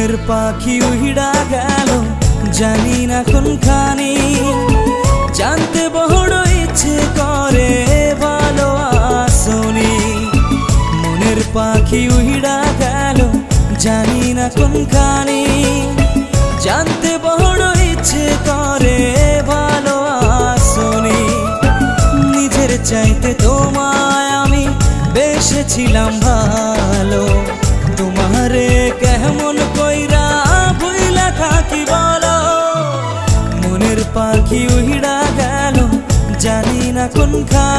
মনের পাখি উড়া গেল জানি না কোনখানি জানতে বড় ইচ্ছে করে ভালো আসনি মনের পাখি উড়া গেল জানি না কোনখানি জানতে বড় ইচ্ছে করে ভালো আসনি নিজের চাইতে তোমায় আমি বেসেছিলাম ভালো তোমারে কেমন কইরা ভুইলা থাকি বলো মনের পাখি উড়া গেল জানি না কোনখানি